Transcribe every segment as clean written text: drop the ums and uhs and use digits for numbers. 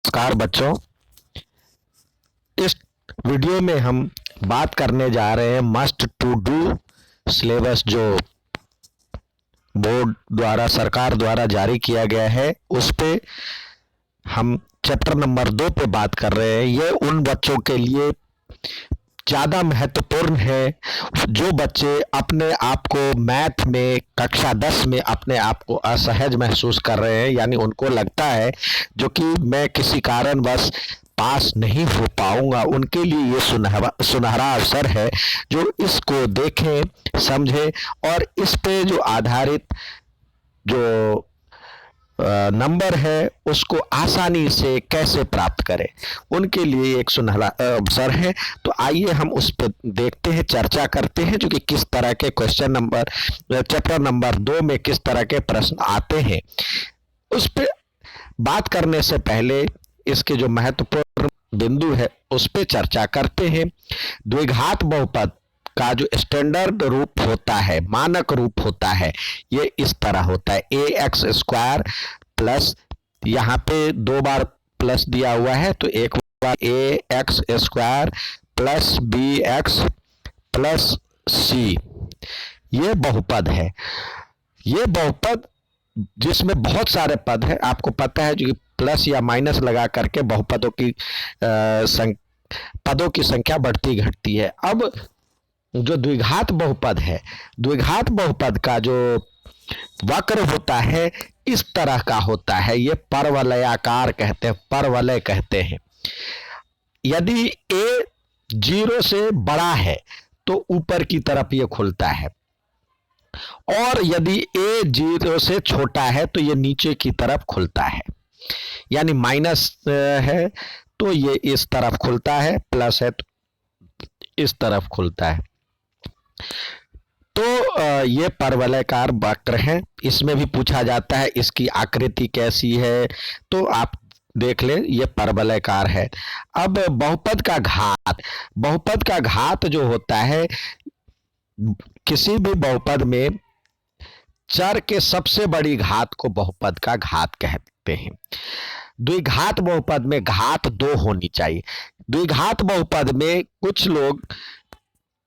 नमस्कार बच्चों, इस वीडियो में हम बात करने जा रहे हैं मस्ट टू डू सिलेबस जो बोर्ड द्वारा सरकार द्वारा जारी किया गया है। उस पे हम चैप्टर नंबर 2 पे बात कर रहे हैं। ये उन बच्चों के लिए ज़्यादा महत्वपूर्ण है जो बच्चे अपने आप को मैथ में कक्षा 10 में अपने आप को असहज महसूस कर रहे हैं, यानी उनको लगता है जो कि मैं किसी कारणवश पास नहीं हो पाऊंगा। उनके लिए ये सुनहरा अवसर है जो इसको देखें, समझें और इस पे जो आधारित जो नंबर है उसको आसानी से कैसे प्राप्त करें, उनके लिए एक सुनहरा अवसर है। तो आइए हम उस पर देखते हैं, चर्चा करते हैं जो कि किस तरह के क्वेश्चन नंबर चैप्टर नंबर 2 में किस तरह के प्रश्न आते हैं। उस पर बात करने से पहले इसके जो महत्वपूर्ण बिंदु है उस पर चर्चा करते हैं। द्विघात बहुपद का जो स्टैंडर्ड रूप होता है, मानक रूप होता है, ये इस तरह होता है ए एक्स स्क्वायर प्लस, यहाँ पे 2 बार प्लस दिया हुआ है तो एक बार A x square plus B x plus C, ये बहुपद है। ये बहुपद जिसमें बहुत सारे पद है, आपको पता है जो कि प्लस या माइनस लगा करके बहुपदों की पदों की संख्या बढ़ती घटती है। अब जो द्विघात बहुपद है, द्विघात बहुपद का जो वक्र होता है इस तरह का होता है, ये परवलयाकार कहते हैं, परवलय कहते हैं। यदि ए 0 से बड़ा है तो ऊपर की तरफ ये खुलता है और यदि ए 0 से छोटा है तो ये नीचे की तरफ खुलता है। यानी माइनस है तो ये इस तरफ खुलता है, प्लस है तो इस तरफ खुलता है। तो ये परवलयाकार वक्र है। इसमें भी पूछा जाता है इसकी आकृति कैसी है, तो आप देख लें ये परवलयाकार है। अब बहुपद का घात, बहुपद का घात जो होता है, किसी भी बहुपद में चर के सबसे बड़ी घात को बहुपद का घात कहते हैं। द्विघात बहुपद में घात 2 होनी चाहिए। द्विघात बहुपद में कुछ लोग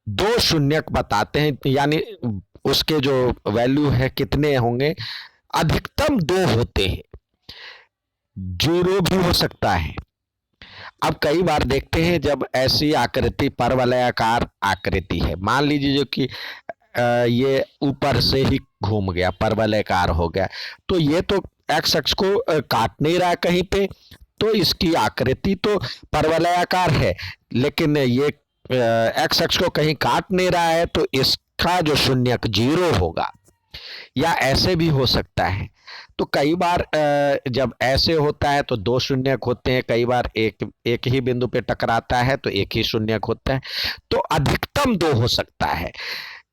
2 शून्यक बताते हैं, यानी उसके जो वैल्यू है कितने होंगे, अधिकतम 2 होते हैं, 0 भी हो सकता है। अब कई बार देखते हैं जब ऐसी आकृति परवलयाकार आकृति है, मान लीजिए जो कि ये ऊपर से ही घूम गया, परवलयाकार हो गया, तो ये तो एक्स अक्ष को काट नहीं रहा कहीं पे, तो इसकी आकृति तो परवलयाकार है, लेकिन ये एक्स अक्ष को कहीं काट नहीं रहा है तो इसका जो शून्यक 0 होगा। या ऐसे भी हो सकता है। तो कई बार जब ऐसे होता है तो 2 शून्यक होते हैं, कई बार एक ही बिंदु पे टकराता है तो एक ही शून्यक होता है, तो अधिकतम 2 हो सकता है।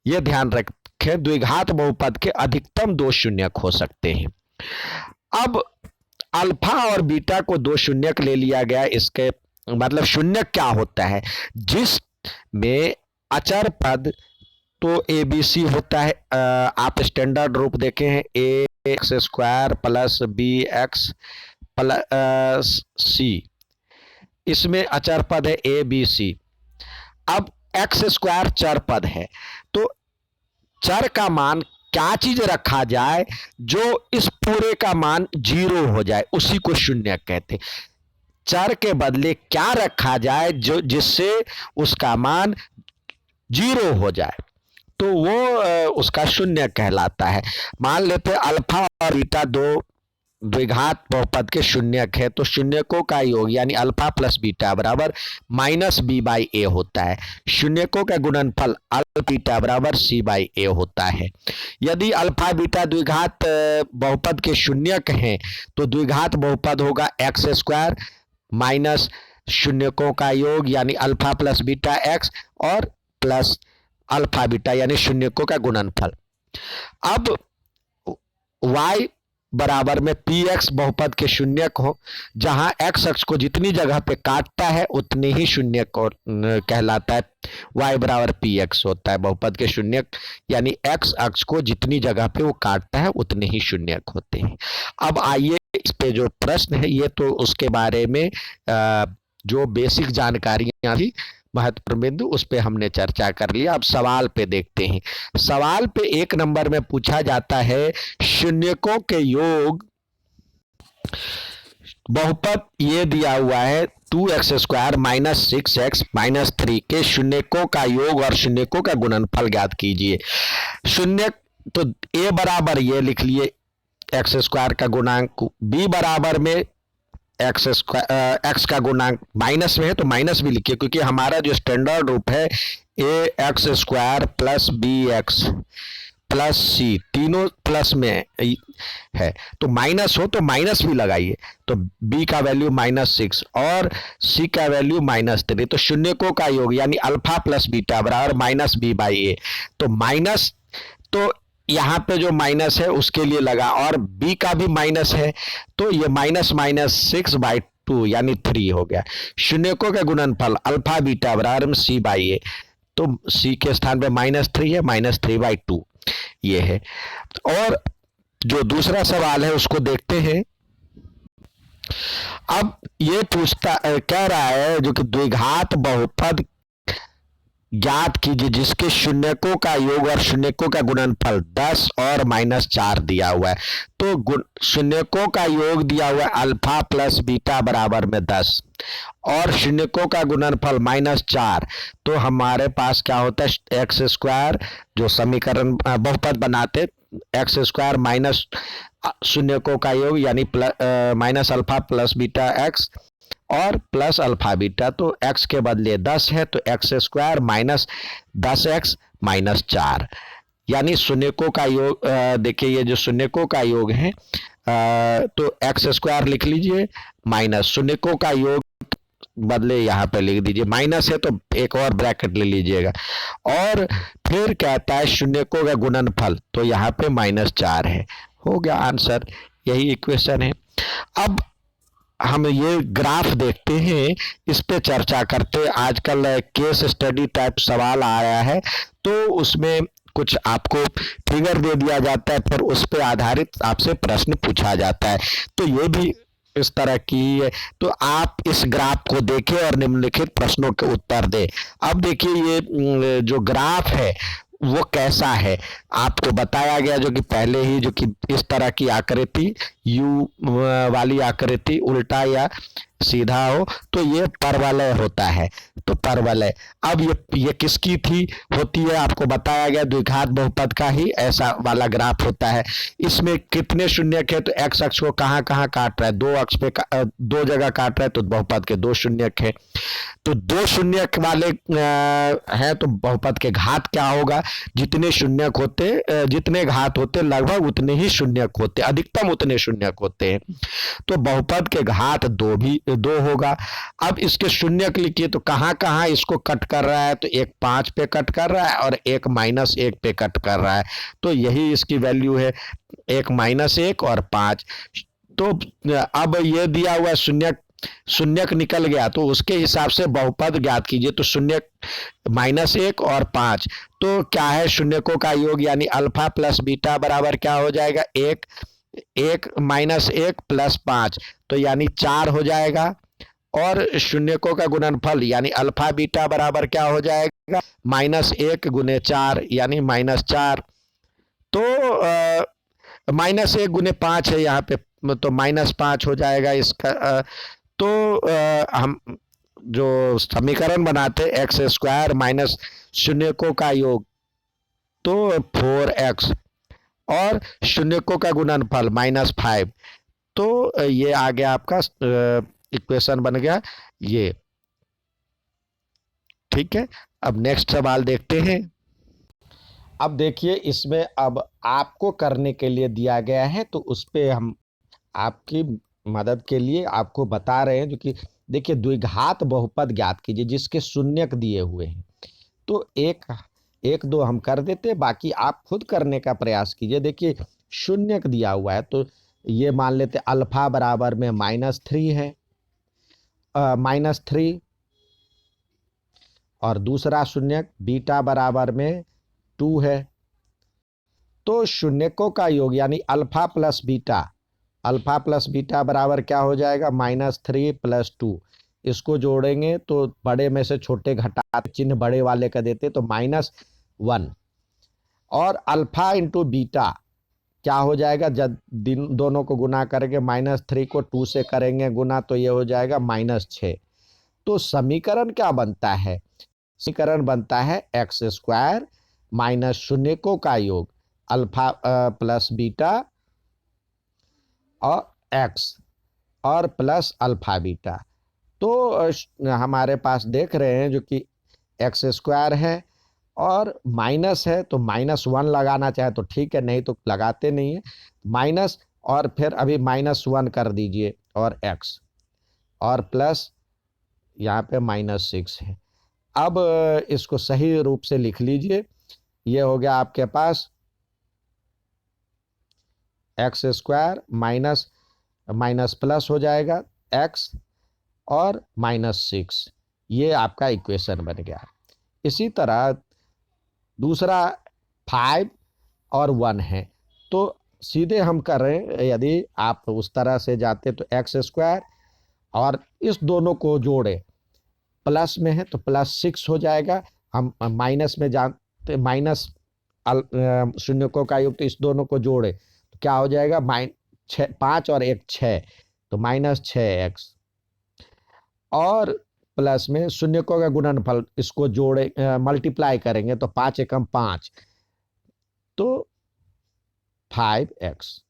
यह ध्यान रखें, द्विघात बहुपद के अधिकतम 2 शून्यक हो सकते हैं। अब अल्फा और बीटा को 2 शून्यक ले लिया गया। इसके मतलब शून्यक क्या होता है, जिसमें अचर पद तो ए बी सी होता है। आप स्टैंडर्ड रूप देखे हैं, a x square plus B x plus c, इसमें अचर पद है ए बी सी। अब एक्स स्क्वायर चर पद है, तो चर का मान क्या चीज रखा जाए जो इस पूरे का मान 0 हो जाए, उसी को शून्य कहते हैं। चर के बदले क्या रखा जाए जो जिससे उसका मान 0 हो जाए, तो वो उसका शून्य कहलाता है। मान लेते अल्फा और बीटा 2 द्विघात बहुपद के शून्यक है, तो शून्यकों का योग यानी अल्फा प्लस बीटा बराबर माइनस बी बाई ए होता है। शून्यकों का गुणनफल अल्फा बीटा बराबर सी बाई ए होता है। यदि अल्फा बीटा द्विघात बहुपद के शून्यक हैं तो द्विघात बहुपद होगा एक्स स्क्वायर माइनस शून्यकों का योग यानी अल्फा प्लस बीटा एक्स और प्लस अल्फा बीटा यानी शून्यकों का गुणनफल। अब y बराबर में पी एक्स बहुपद के शून्यक हो, जहां एक्स अक्ष को जितनी जगह पे काटता है उतनी ही शून्यक कहलाता है। वाई बराबर पी एक्स होता है बहुपद के शून्यक, यानी एक्स अक्ष को जितनी जगह पे वो काटता है उतने ही शून्यक होते हैं। अब आइए इस पे जो प्रश्न है ये तो उसके बारे में जो बेसिक जानकारियां थी महत्वपूर्ण बिंदु उस पे हमने चर्चा कर लिया। अब सवाल पे देखते हैं। सवाल पे 1 नंबर में पूछा जाता है शून्यकों के योग, बहुपद ये दिया हुआ है 2x² माइनस 6x माइनस 3 के शून्यकों का योग और शून्यकों का गुणनफल ज्ञात कीजिए। शून्य तो a बराबर ये लिख लिए x² का गुणांक, b बराबर में एक्स का गुणांक माइनस में है तो माइनस भी लिखिए, क्योंकि हमारा जो स्टैंडर्ड रूप है ax² प्लस bx प्लस सी, तीनों प्लस में है तो माइनस हो तो माइनस भी लगाइए। तो b का वैल्यू -6 और c का वैल्यू -3, तो शून्यकों का योग यानी अल्फा प्लस बीटा बराबर -b/a। तो माइनस तो यहाँ पे जो माइनस है उसके लिए लगा, और b का भी माइनस है तो ये -6/2 यानी 3 हो गया। शून्यकों का गुणनफल अल्फा बीटा बराबर c/a, तो c के स्थान पे -3 है, -3/2 ये है। और जो दूसरा सवाल है उसको देखते हैं। अब ये कह रहा है जो कि द्विघात बहुपद ज्ञात कीजिए जिसके शून्यकों का योग और शून्यकों का गुणनफल 10 और -4 दिया हुआ है। तो शून्यकों का योग दिया हुआ है अल्फा प्लस बीटा बराबर में 10 और शून्यकों का गुणनफल -4, तो हमारे पास क्या होता है x² जो समीकरण बहुपद बनाते x² माइनस शून्यकों का योग यानी minus alpha plus beta x और प्लस अल्फा बीटा, तो x के बदले 10 है तो x² माइनस 10x माइनस 4, यानी शून्यकों का योग देखिए ये जो शून्यकों का योग है तो x² लिख लीजिए माइनस शून्यकों का योग बदले यहाँ पे लिख दीजिए, माइनस है तो एक और ब्रैकेट ले लीजिएगा। और फिर कहता है शून्यकों का गुणनफल, तो यहाँ पे -4 है, हो गया आंसर, यही इक्वेशन है। अब हम ये ग्राफ देखते हैं, इस पे चर्चा करते। आजकल केस स्टडी टाइप सवाल आ रहा है तो उसमें कुछ आपको फिगर दे दिया जाता है, फिर उस पे आधारित आपसे प्रश्न पूछा जाता है। तो ये भी इस तरह की है, तो आप इस ग्राफ को देखें और निम्नलिखित प्रश्नों के उत्तर दें। अब देखिए ये जो ग्राफ है वो कैसा है आपको बताया गया, जो कि पहले ही जो कि इस तरह की आकृति यू वाली आकृति उल्टा या सीधा हो तो ये परवलय होता है, तो परवलय। अब ये किसकी थी होती है आपको बताया गया, द्विघात बहुपद का ही ऐसा वाला ग्राफ होता है। इसमें कितने शून्यक है तो एक्स अक्ष को कहाँ कहाँ काट रहा है, दो अक्ष पे दो जगह काट रहा है तो बहुपद के 2 शून्यक है। तो 2 शून्यक वाले है तो बहुपद के घात क्या होगा, जितने शून्यक होते जितने घात होते लगभग उतने ही शून्यक होते, अधिकतम उतने शून्यक होते हैं। तो बहुपद के घात 2 होगा। अब इसके शून्यक लिखिए तो कहाँ कहाँ इसको कट कर रहा है, तो एक 5 पे कट कर रहा है और एक -1 पे कट कर रहा है, तो यही इसकी वैल्यू है, एक -1 और 5। तो अब ये दिया हुआ शून्यक निकल गया तो उसके हिसाब से बहुपद ज्ञात कीजिए। तो शून्यक -1 और 5, तो क्या है शून्यकों का योग यानी अल्फा प्लस बीटा बराबर क्या हो जाएगा, 1 -1 प्लस 5, तो यानी 4 हो जाएगा। और शून्यकों का गुणनफल यानी अल्फा बीटा बराबर क्या हो जाएगा, -1 गुने 4 यानी -4, तो -1 गुने 5 है यहाँ पे तो -5 हो जाएगा इसका। तो हम जो समीकरण बनाते x² माइनस शून्यकों का योग तो 4x और शून्यकों का गुणनफल -5, तो ये आ गया आपका इक्वेशन बन गया ये, ठीक है। अब नेक्स्ट सवाल देखते हैं। अब देखिए इसमें अब आपको करने के लिए दिया गया है तो उस पे हम आपकी मदद के लिए आपको बता रहे हैं, जो कि देखिए द्विघात बहुपद ज्ञात कीजिए जिसके शून्यक दिए हुए हैं। तो एक दो हम कर देते, बाकी आप खुद करने का प्रयास कीजिए। देखिए शून्यक दिया हुआ है तो ये मान लेते अल्फा बराबर में -3 है, -3, और दूसरा शून्यक बीटा बराबर में 2 है। तो शून्यकों का योग यानी अल्फा प्लस बीटा बराबर क्या हो जाएगा, -3 + 2। इसको जोड़ेंगे तो बड़े में से छोटे घटा चिन्ह बड़े वाले का देते तो -1, और अल्फा इंटू बीटा क्या हो जाएगा, जब दोनों को गुना करेंगे, -3 को 2 से करेंगे गुना तो ये हो जाएगा -6। तो समीकरण क्या बनता है, समीकरण बनता है x² माइनस शून्यकों का योग अल्फा प्लस बीटा और x और प्लस अल्फा बीटा। तो हमारे पास देख रहे हैं जो कि x² है और माइनस है, तो -1 लगाना चाहे तो ठीक है, नहीं तो लगाते नहीं है माइनस, और फिर अभी -1 कर दीजिए और x और प्लस यहाँ पे -6 है। अब इसको सही रूप से लिख लीजिए, ये हो गया आपके पास x² माइनस प्लस हो जाएगा x और -6, ये आपका इक्वेशन बन गया। इसी तरह दूसरा 5 और 1 है, तो सीधे हम कर रहे हैं, यदि आप उस तरह से जाते तो x² और इस दोनों को जोड़े, प्लस में है तो +6 हो जाएगा, हम माइनस में जानते माइनस शून्यकों का योग, तो इस दोनों को जोड़े तो क्या हो जाएगा, 5 और 1 6, तो -6x, और प्लस में शून्यकों का गुणनफल, इसको जोड़े मल्टीप्लाई करेंगे तो 5 एकम 5, तो 5x,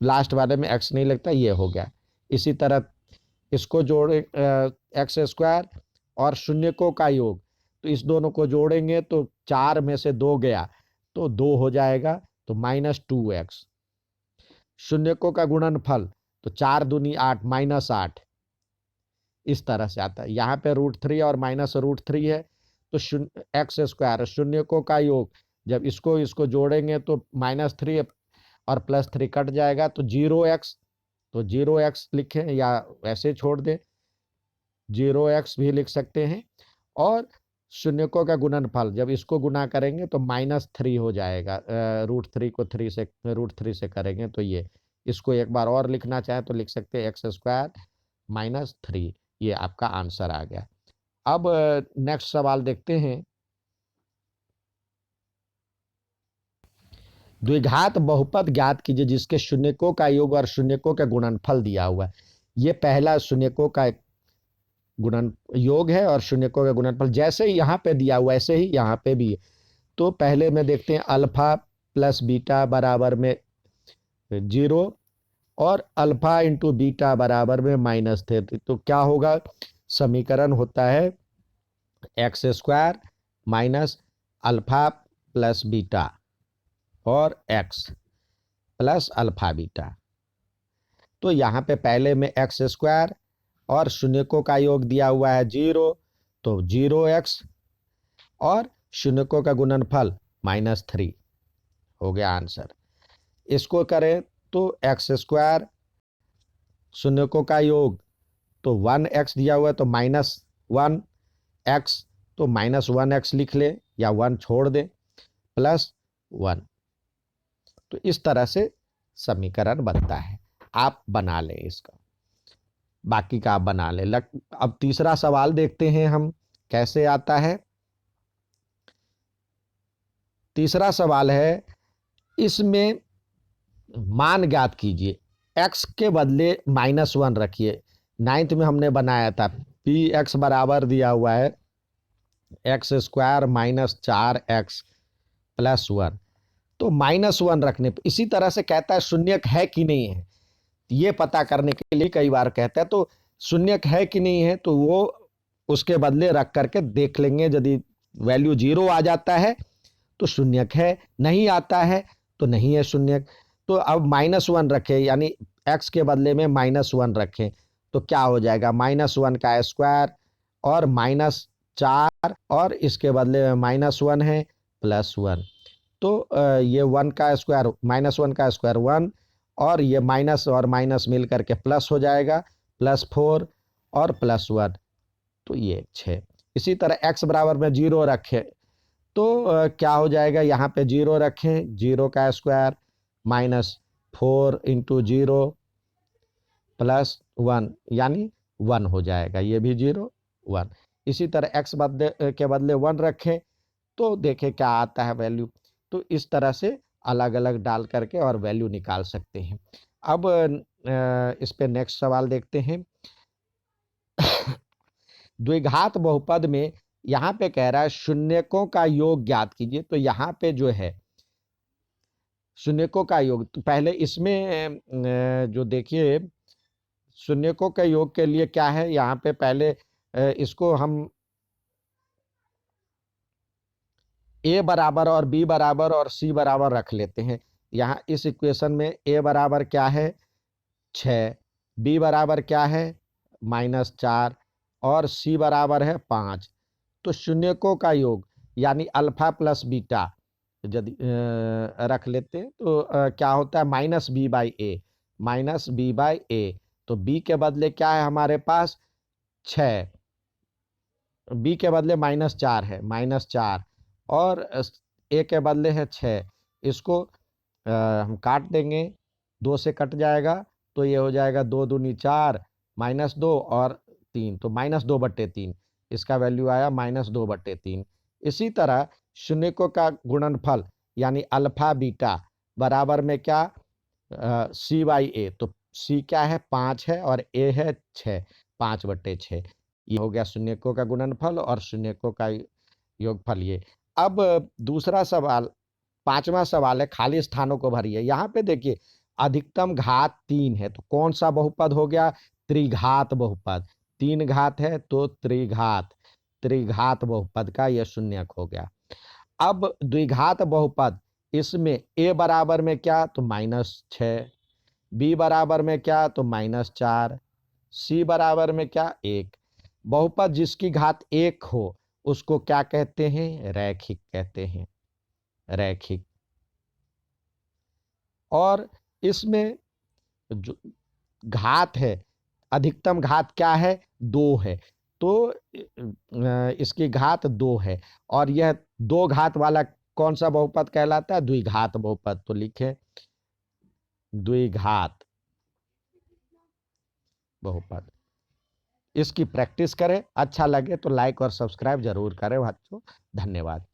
लास्ट वाले में x नहीं लगता, ये हो गया। इसी तरह इसको जोड़े x² और शून्यकों का योग, तो इस दोनों को जोड़ेंगे तो 4 में से 2 गया तो 2 हो जाएगा, तो -2x। शून्यकों का गुणनफल तो 4 दूनी 8 -8, इस तरह से आता है। यहाँ पे √3 और -√3 है, तो x² शून्यकों का योग, जब इसको इसको जोड़ेंगे तो -3 और +3 कट जाएगा तो 0x, तो 0x लिखें या वैसे छोड़ दें, 0x भी लिख सकते हैं। और शून्यकों का गुणनफल जब इसको गुना करेंगे तो -3 हो जाएगा, √3 को √3 से करेंगे तो ये, इसको एक बार और लिखना चाहें तो लिख सकते हैं x² -3, ये आपका आंसर आ गया। अब नेक्स्ट सवाल देखते हैं। द्विघात बहुपद ज्ञात कीजिए जिसके शून्यकों का योग और शून्यकों का गुणनफल दिया हुआ है। ये पहला शून्यकों का गुणन योग है और शून्यकों का गुणनफल जैसे ही यहाँ पे दिया हुआ ऐसे ही यहाँ पे भी है। तो पहले में देखते हैं अल्फा प्लस बीटा बराबर में 0 और अल्फा इंटू बीटा बराबर में -3, तो क्या होगा, समीकरण होता है x² minus alpha plus beta और x प्लस अल्फा बीटा। तो यहाँ पे पहले में x² और शून्यकों का योग दिया हुआ है 0, तो 0x और शून्यकों का गुणनफल -3 हो गया आंसर। इसको करें तो x² शून्यकों का योग तो 1x दिया हुआ है तो -1x, तो -1x लिख ले या 1 छोड़ दे, +1। तो इस तरह से समीकरण बनता है, आप बना लें इसका, बाकी का आप बना लें। अब तीसरा सवाल देखते हैं हम कैसे आता है। तीसरा सवाल है, इसमें मान ज्ञात कीजिए, x के बदले -1 रखिए। 9th में हमने बनाया था px बराबर दिया हुआ है x² -4x + 1, तो -1 रखने पर इसी तरह से कहता है शून्यक है कि नहीं है, ये पता करने के लिए कई बार कहता है, तो शून्यक है कि नहीं है तो वो उसके बदले रख करके देख लेंगे, यदि वैल्यू 0 आ जाता है तो शून्यक है, नहीं आता है तो नहीं है शून्यक। तो अब -1 रखें, यानी x के बदले में -1 रखें तो क्या हो जाएगा, -1 का स्क्वायर और -4 और इसके बदले में -1 है +1, तो ये 1 का स्क्वायर -1 का स्क्वायर 1 और ये माइनस और माइनस मिल करके प्लस हो जाएगा, +4 और +1, तो ये 6। इसी तरह x बराबर में 0 रखें तो क्या हो जाएगा, यहाँ पे 0 रखें, 0 का स्क्वायर -4 इंटू 0 +1 यानी 1 हो जाएगा, ये भी 0 1। इसी तरह x के बदले 1 रखें तो देखें क्या आता है वैल्यू। तो इस तरह से अलग अलग डाल करके और वैल्यू निकाल सकते हैं। अब इस पे नेक्स्ट सवाल देखते हैं। द्विघात बहुपद में यहाँ पे कह रहा है शून्यकों का योग ज्ञात कीजिए। तो यहाँ पे जो है शून्यकों का योग, तो पहले इसमें जो देखिए शून्यकों के योग के लिए क्या है, यहाँ पे पहले इसको हम ए बराबर और बी बराबर और सी बराबर रख लेते हैं। यहाँ इस इक्वेशन में ए बराबर क्या है 6, बी बराबर क्या है -4 और सी बराबर है 5। तो शून्यकों का योग यानी अल्फा प्लस बीटा यदि रख लेते हैं तो क्या होता है -b/a, -b/a। तो b के बदले क्या है हमारे पास 6, बी के बदले -4 है, -4 और ए के बदले है 6। इसको हम काट देंगे, 2 से कट जाएगा तो ये हो जाएगा 2 दूनी 4 -2 और 3, तो -2/3 इसका वैल्यू आया -2/3। इसी तरह शून्यकों का गुणनफल यानी अल्फा बीटा बराबर में क्या c/a। तो c क्या है 5 है और a है 6, 5/6। ये हो गया शून्यकों का गुणनफल और शून्यकों का योगफल। ये अब दूसरा सवाल, पांचवा सवाल है खाली स्थानों को भरिए। यहाँ पे देखिए अधिकतम घात 3 है तो कौन सा बहुपद हो गया, त्रिघात बहुपद। 3 घात है तो त्रिघात, त्रिघात बहुपद का यह शून्यक हो गया। अब द्विघात बहुपद, इसमें a बराबर में क्या तो -6, b बराबर में क्या तो -4, c बराबर में क्या 1। बहुपद जिसकी घात 1 हो उसको क्या कहते हैं, रैखिक कहते हैं, रैखिक। और इसमें जो घात है, अधिकतम घात क्या है 2 है, तो इसकी घात 2 है और यह 2 घात वाला कौन सा बहुपद कहलाता है, द्विघात बहुपद। तो लिखें द्विघात बहुपद। इसकी प्रैक्टिस करें, अच्छा लगे तो लाइक और सब्सक्राइब जरूर करें बच्चों। धन्यवाद।